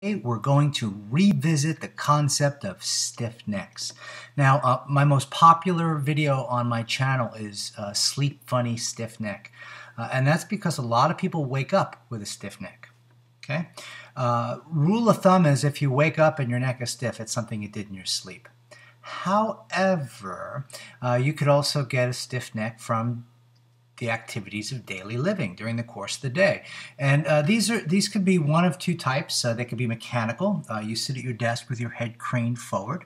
Today we're going to revisit the concept of stiff necks. Now, my most popular video on my channel is Sleep Funny Stiff Neck. And that's because a lot of people wake up with a stiff neck. Okay? Rule of thumb is if you wake up and your neck is stiff, it's something you did in your sleep. However, you could also get a stiff neck from the activities of daily living during the course of the day. And these could be one of two types. They could be mechanical. You sit at your desk with your head craned forward.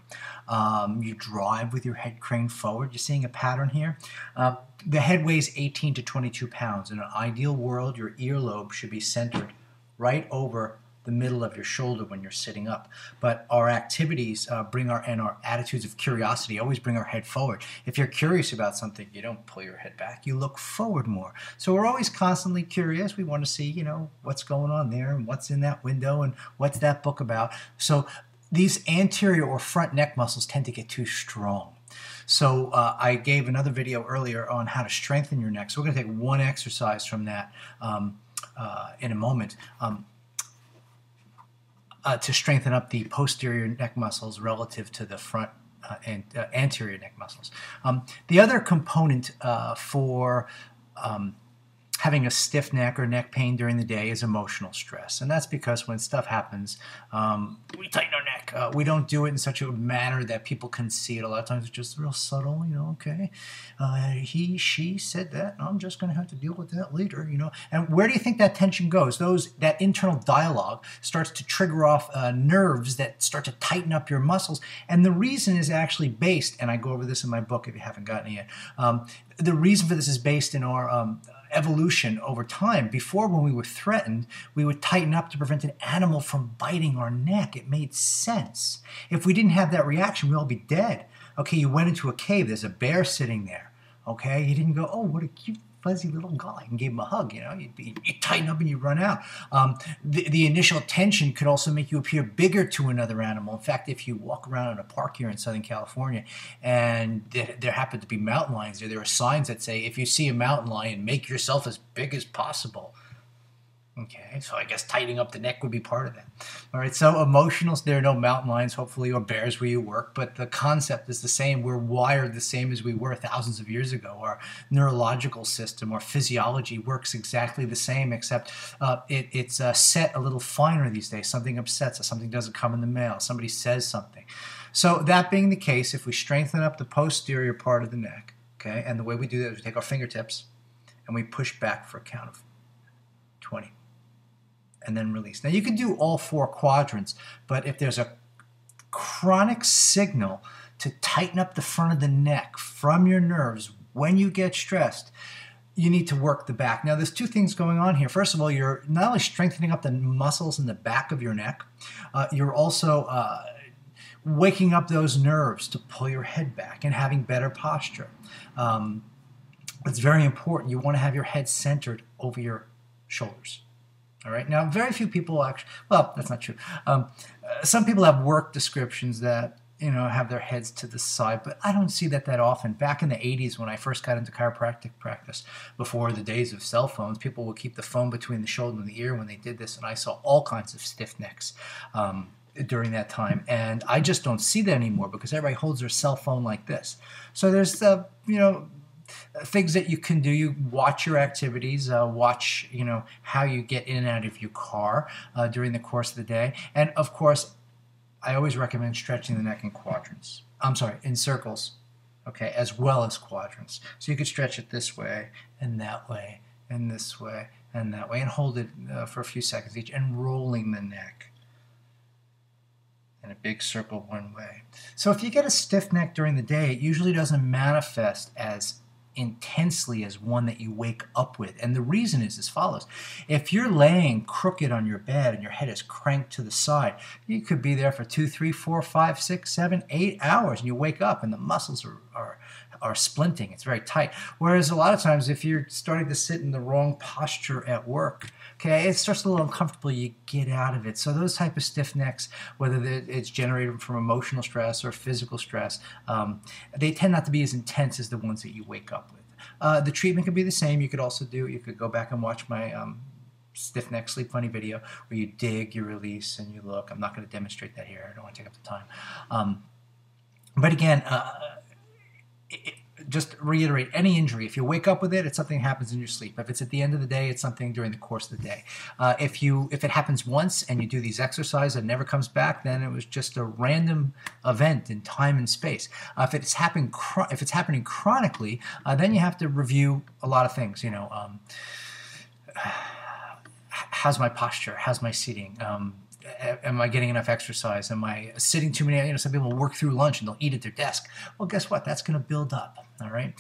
You drive with your head craned forward. You're seeing a pattern here. The head weighs 18 to 22 pounds. In an ideal world, your earlobe should be centered right over the middle of your shoulder when you're sitting up. But our activities and our attitudes of curiosity always bring our head forward. If you're curious about something, you don't pull your head back, you look forward more. So we're always constantly curious. We want to see, what's going on there and what's in that window and what's that book about. So these anterior or front neck muscles tend to get too strong. So I gave another video earlier on how to strengthen your neck. So we're going to take one exercise from that in a moment. To strengthen up the posterior neck muscles relative to the front and anterior neck muscles. The other component for having a stiff neck or neck pain during the day is emotional stress. And that's because when stuff happens, we tighten our neck. We don't do it in such a manner that people can see it. A lot of times it's just real subtle, okay. He, she said that, and I'm just going to have to deal with that later, And where do you think that tension goes? That internal dialogue starts to trigger off nerves that start to tighten up your muscles. And the reason is actually based, and I go over this in my book if you haven't gotten it yet, the reason for this is based in our evolution over time. Before, when we were threatened, we would tighten up to prevent an animal from biting our neck. It made sense. If we didn't have that reaction, we'd all be dead. Okay, you went into a cave, there's a bear sitting there. Okay, you didn't go, oh, what a cute fuzzy little guy, and gave him a hug. You tighten up and you run out. The initial tension could also make you appear bigger to another animal. In fact, if you walk around in a park here in Southern California and there happen to be mountain lions there are signs that say, if you see a mountain lion, make yourself as big as possible. Okay, so I guess tightening up the neck would be part of that. All right, so emotionals, there are no mountain lions, hopefully, or bears where you work, but the concept is the same. We're wired the same as we were thousands of years ago. Our neurological system, our physiology works exactly the same, except it's set a little finer these days. Something upsets us, something doesn't come in the mail, somebody says something. So that being the case, if we strengthen up the posterior part of the neck, okay, and the way we do that is we take our fingertips and we push back for a count of 20. And then release. Now you can do all four quadrants, but if there's a chronic signal to tighten up the front of the neck from your nerves when you get stressed, you need to work the back. Now there's two things going on here. First of all, you're not only strengthening up the muscles in the back of your neck, you're also waking up those nerves to pull your head back and having better posture. It's very important. You want to have your head centered over your shoulders. All right. Now, very few people actually, well, that's not true. Some people have work descriptions that, have their heads to the side, but I don't see that often. Back in the 80s, when I first got into chiropractic practice, before the days of cell phones, people would keep the phone between the shoulder and the ear when they did this, and I saw all kinds of stiff necks during that time. And I just don't see that anymore because everybody holds their cell phone like this. So there's, things that you can do. You watch your activities, watch, how you get in and out of your car during the course of the day. And of course, I always recommend stretching the neck in quadrants. In circles, okay, as well as quadrants. So you could stretch it this way and that way and this way and that way and hold it for a few seconds each and rolling the neck in a big circle one way. So if you get a stiff neck during the day, it usually doesn't manifest as intensely as one that you wake up with. And the reason is as follows. If you're laying crooked on your bed and your head is cranked to the side, you could be there for 2, 3, 4, 5, 6, 7, 8 hours and you wake up and the muscles are splinting. It's very tight. Whereas a lot of times if you're starting to sit in the wrong posture at work, okay, it starts a little uncomfortable, you get out of it. So those type of stiff necks, whether it's generated from emotional stress or physical stress, they tend not to be as intense as the ones that you wake up with. The treatment could be the same. You could go back and watch my stiff neck, sleep funny video where you dig, you release, and you look. I'm not going to demonstrate that here. I don't want to take up the time. But again, just reiterate, any injury, if you wake up with it, it's something that happens in your sleep. If it's at the end of the day, it's something during the course of the day. If it happens once and you do these exercises and never comes back, then it was just a random event in time and space. If it's happening chronically, then you have to review a lot of things. How's my posture? How's my seating? Am I getting enough exercise? Am I sitting too many? Some people work through lunch and they'll eat at their desk. Well, guess what? That's going to build up. All right.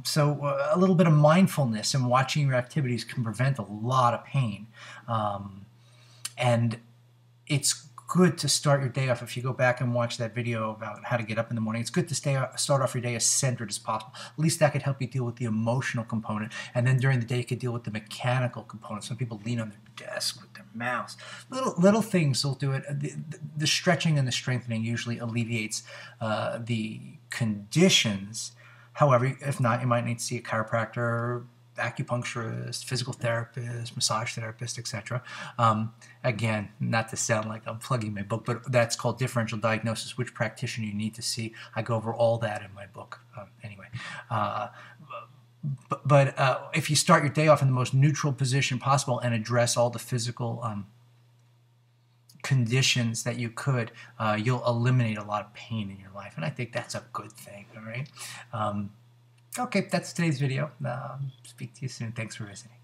So a little bit of mindfulness and watching your activities can prevent a lot of pain. And it's good to start your day off. If you go back and watch that video about how to get up in the morning, it's good to start off your day as centered as possible. At least that could help you deal with the emotional component. And then during the day, you could deal with the mechanical component. Some people lean on their desk with their mouse. Little things will do it. The stretching and the strengthening usually alleviates the conditions. However, if not, you might need to see a chiropractor, acupuncturist, physical therapist, massage therapist, etc. Again, not to sound like I'm plugging my book, but that's called differential diagnosis, which practitioner you need to see. I go over all that in my book. Anyway. But if you start your day off in the most neutral position possible and address all the physical conditions that you could, you'll eliminate a lot of pain in your life. And I think that's a good thing, all right? Okay, that's today's video. Speak to you soon. Thanks for visiting.